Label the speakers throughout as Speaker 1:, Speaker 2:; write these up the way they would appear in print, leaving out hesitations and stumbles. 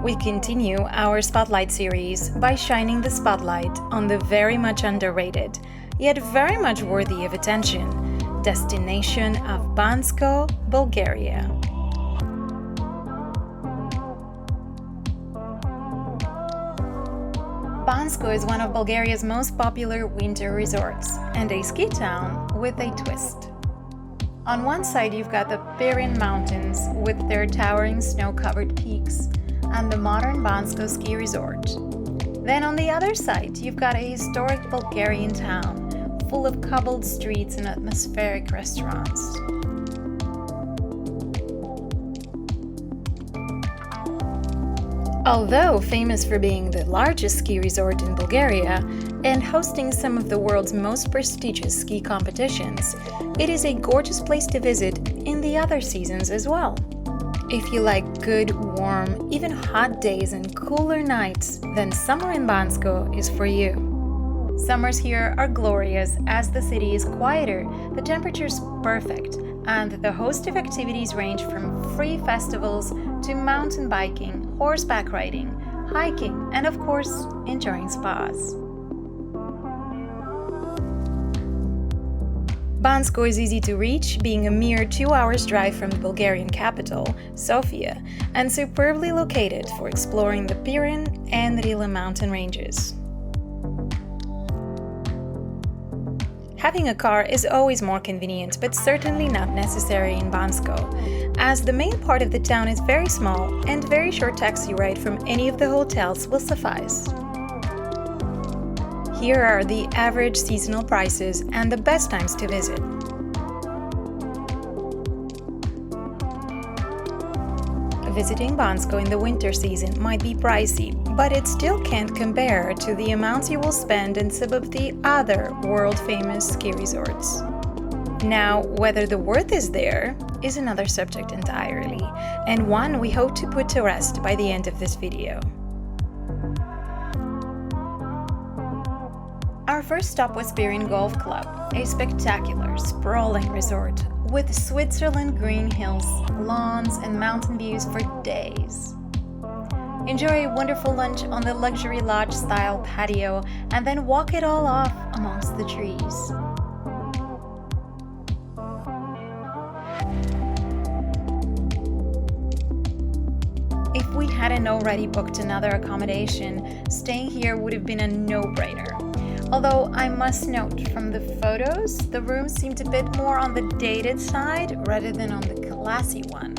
Speaker 1: We continue our Spotlight series by shining the spotlight on the very much underrated, yet very much worthy of attention, destination of Bansko, Bulgaria. Bansko is one of Bulgaria's most popular winter resorts and a ski town with a twist. On one side you've got the Pirin Mountains with their towering snow-covered peaks and the modern Bansko ski resort. Then on the other side you've got a historic Bulgarian town full of cobbled streets and atmospheric restaurants. Although famous for being the largest ski resort in Bulgaria and hosting some of the world's most prestigious ski competitions, it is a gorgeous place to visit in the other seasons as well. If you like good, warm, even hot days and cooler nights, then summer in Bansko is for you. Summers here are glorious as the city is quieter, the temperature's perfect, and the host of activities range from free festivals to mountain biking, horseback riding, hiking, and of course, enjoying spas. Bansko is easy to reach, being a mere 2 hours drive from the Bulgarian capital, Sofia, and superbly located for exploring the Pirin and Royale mountain ranges. Having a car is always more convenient, but certainly not necessary in Bansko, as the main part of the town is very small and very short taxi ride from any of the hotels will suffice. Here are the average seasonal prices and the best times to visit. Visiting Bansko in the winter season might be pricey, but it still can't compare to the amounts you will spend in some of the other world-famous ski resorts. Now, whether the worth is there is another subject entirely, and one we hope to put to rest by the end of this video. Our first stop was Pirin Golf Club, a spectacular, sprawling resort with Switzerland green hills, lawns, and mountain views for days. Enjoy a wonderful lunch on the luxury lodge-style patio and then walk it all off amongst the trees. If we hadn't already booked another accommodation, staying here would have been a no-brainer. Although I must note from the photos, the rooms seemed a bit more on the dated side rather than on the classy one.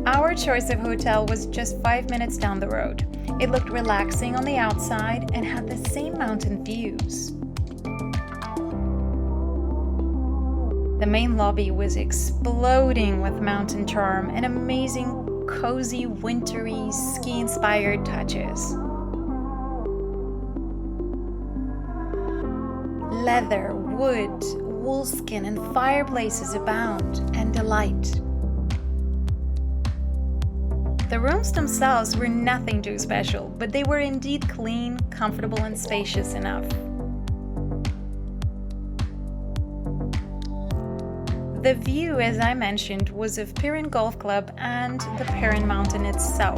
Speaker 1: Our choice of hotel was just 5 minutes down the road. It looked relaxing on the outside and had the same mountain views. The main lobby was exploding with mountain charm and amazing, cozy, wintry, ski-inspired touches. Leather, wood, woolskin, and fireplaces abound and delight. The rooms themselves were nothing too special, but they were indeed clean, comfortable, and spacious enough. The view, as I mentioned, was of Pirin Golf Club and the Pirin Mountain itself.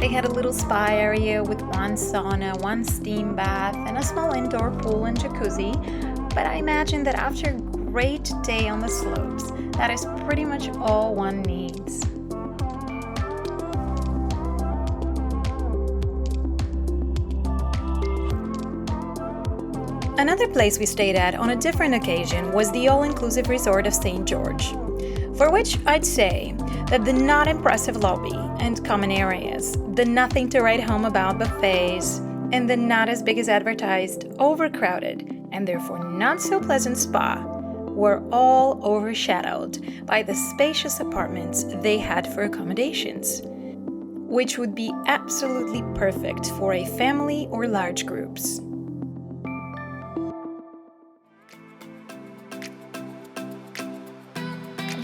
Speaker 1: They had a little spa area with one sauna, one steam bath, and a small indoor pool and jacuzzi, but I imagine that after a great day on the slopes, that is pretty much all one needs. Another place we stayed at on a different occasion was the all-inclusive resort of St. George, for which I'd say that the not impressive lobby and common areas, the nothing to write home about buffets, and the not as big as advertised, overcrowded, and therefore not so pleasant spa were all overshadowed by the spacious apartments they had for accommodations, which would be absolutely perfect for a family or large groups.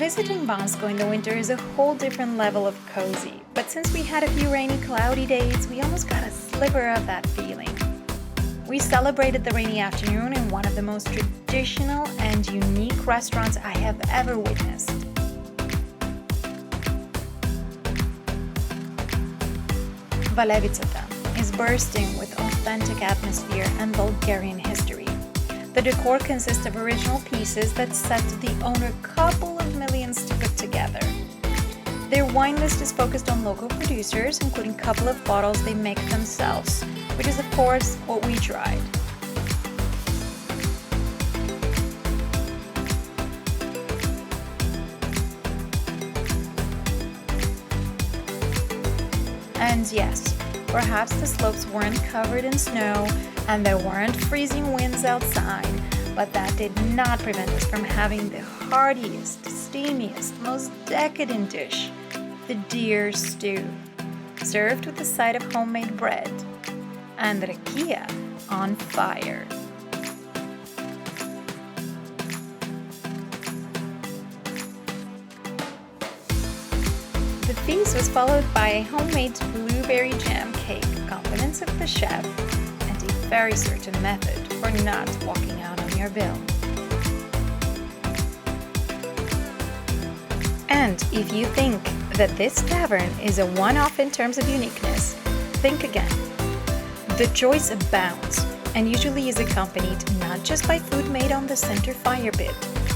Speaker 1: Visiting Bansko in the winter is a whole different level of cozy, but since we had a few rainy, cloudy days, we almost got a sliver of that feeling. We celebrated the rainy afternoon in one of the most traditional and unique restaurants I have ever witnessed. Valevicata is bursting with authentic atmosphere and Bulgarian history. The decor consists of original pieces that set the owner a couple of millions to put together. Their wine list is focused on local producers, including a couple of bottles they make themselves, which is of course what we tried. And yes, perhaps the slopes weren't covered in snow and there weren't freezing winds outside, but that did not prevent us from having the heartiest, steamiest, most decadent dish, the deer stew, served with a side of homemade bread and rakia on fire. The feast was followed by a homemade blueberry jam cake, compliments of the chef, and a very certain method for not walking out on your bill. And if you think that this tavern is a one-off in terms of uniqueness, think again. The choice abounds and usually is accompanied not just by food made on the center fire pit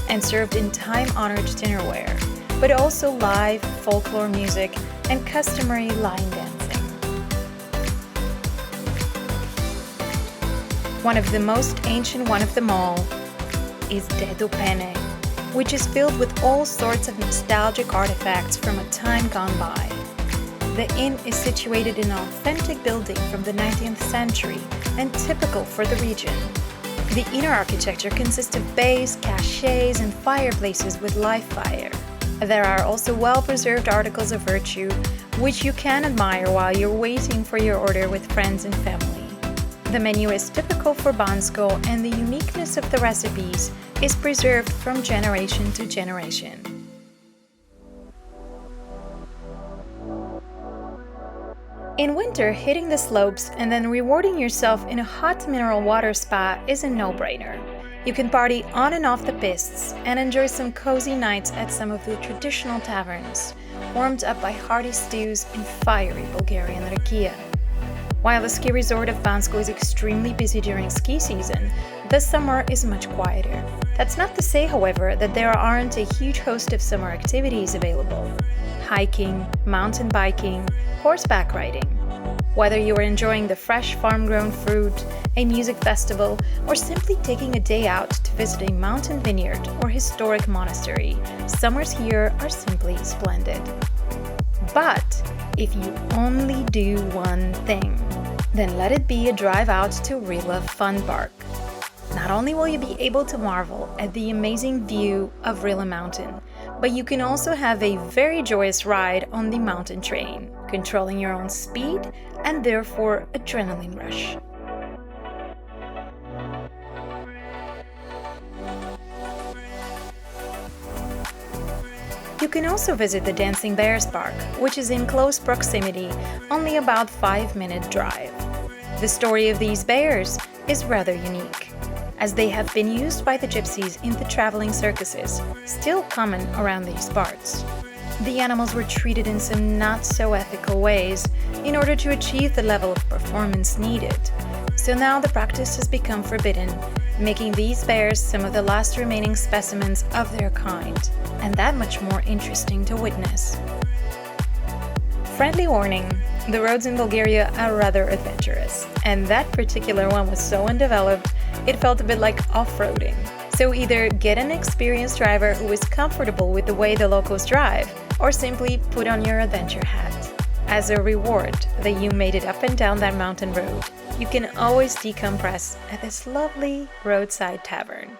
Speaker 1: and served in time-honored dinnerware, but also live folklore music and customary line dancing. One of the most ancient one of them all is Dedo Pene, which is filled with all sorts of nostalgic artifacts from a time gone by. The inn is situated in an authentic building from the 19th century and typical for the region. The inner architecture consists of bays, cachets, and fireplaces with live fire. There are also well-preserved articles of virtue, which you can admire while you're waiting for your order with friends and family. The menu is typical for Bansko, and the uniqueness of the recipes is preserved from generation to generation. In winter, hitting the slopes and then rewarding yourself in a hot mineral water spa is a no-brainer. You can party on and off the pists and enjoy some cozy nights at some of the traditional taverns, warmed up by hearty stews and fiery Bulgarian rakia. While the ski resort of Bansko is extremely busy during ski season, the summer is much quieter. That's not to say, however, that there aren't a huge host of summer activities available. Hiking, mountain biking, horseback riding. Whether you are enjoying the fresh farm-grown fruit, a music festival, or simply taking a day out to visit a mountain vineyard or historic monastery, summers here are simply splendid. But if you only do one thing, then let it be a drive out to Royale Fun Park. Not only will you be able to marvel at the amazing view of Royale Mountain, but you can also have a very joyous ride on the mountain train, controlling your own speed and therefore adrenaline rush. You can also visit the Dancing Bears Park, which is in close proximity, only about 5-minute drive. The story of these bears is rather unique, as they have been used by the gypsies in the traveling circuses, still common around these parts. The animals were treated in some not-so-ethical ways in order to achieve the level of performance needed. So now the practice has become forbidden, making these bears some of the last remaining specimens of their kind, and that much more interesting to witness. Friendly warning, the roads in Bulgaria are rather adventurous, and that particular one was so undeveloped, it felt a bit like off-roading. So either get an experienced driver who is comfortable with the way the locals drive, or simply put on your adventure hat. As a reward that you made it up and down that mountain road, you can always decompress at this lovely roadside tavern.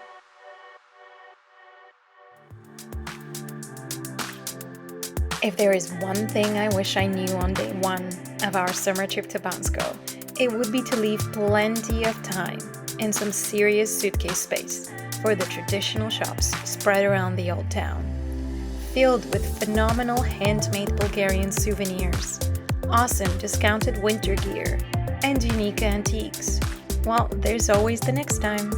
Speaker 1: If there is one thing I wish I knew on day one of our summer trip to Bansko, it would be to leave plenty of time and some serious suitcase space for the traditional shops spread around the old town, filled with phenomenal handmade Bulgarian souvenirs, awesome discounted winter gear, and unique antiques. Well, there's always the next time.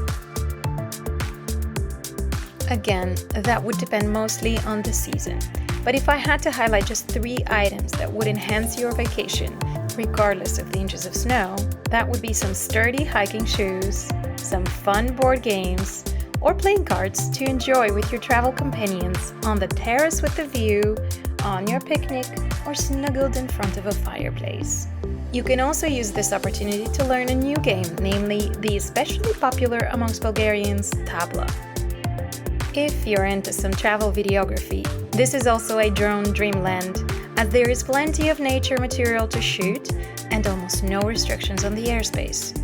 Speaker 1: Again, that would depend mostly on the season. But if I had to highlight just 3 items that would enhance your vacation, regardless of the inches of snow, that would be some sturdy hiking shoes, some fun board games, or playing cards to enjoy with your travel companions on the terrace with the view, on your picnic, or snuggled in front of a fireplace. You can also use this opportunity to learn a new game, namely the especially popular amongst Bulgarians, tabla. If you're into some travel videography, this is also a drone dreamland, as there is plenty of nature material to shoot and almost no restrictions on the airspace.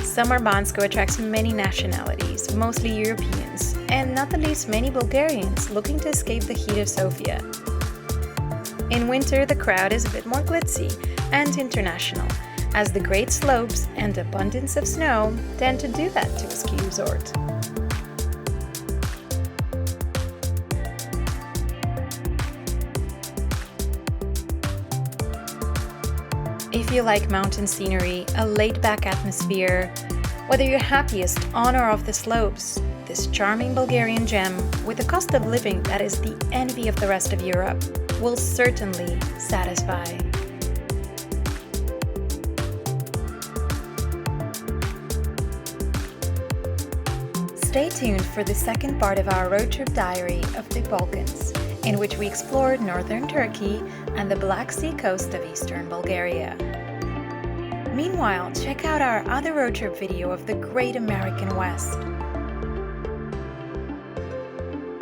Speaker 1: Summer Bansko attracts many nationalities, mostly Europeans, and not the least many Bulgarians looking to escape the heat of Sofia. In winter, the crowd is a bit more glitzy and international, as the great slopes and abundance of snow tend to do that to a ski resort. If you like mountain scenery, a laid-back atmosphere, whether you're happiest on or off the slopes, this charming Bulgarian gem, with a cost of living that is the envy of the rest of Europe, will certainly satisfy. Stay tuned for the second part of our road trip diary of the Balkans, in which we explored northern Turkey and the Black Sea coast of eastern Bulgaria. Meanwhile, check out our other road trip video of the Great American West.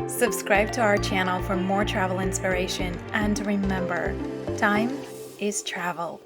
Speaker 1: Subscribe to our channel for more travel inspiration, and remember, time is travel.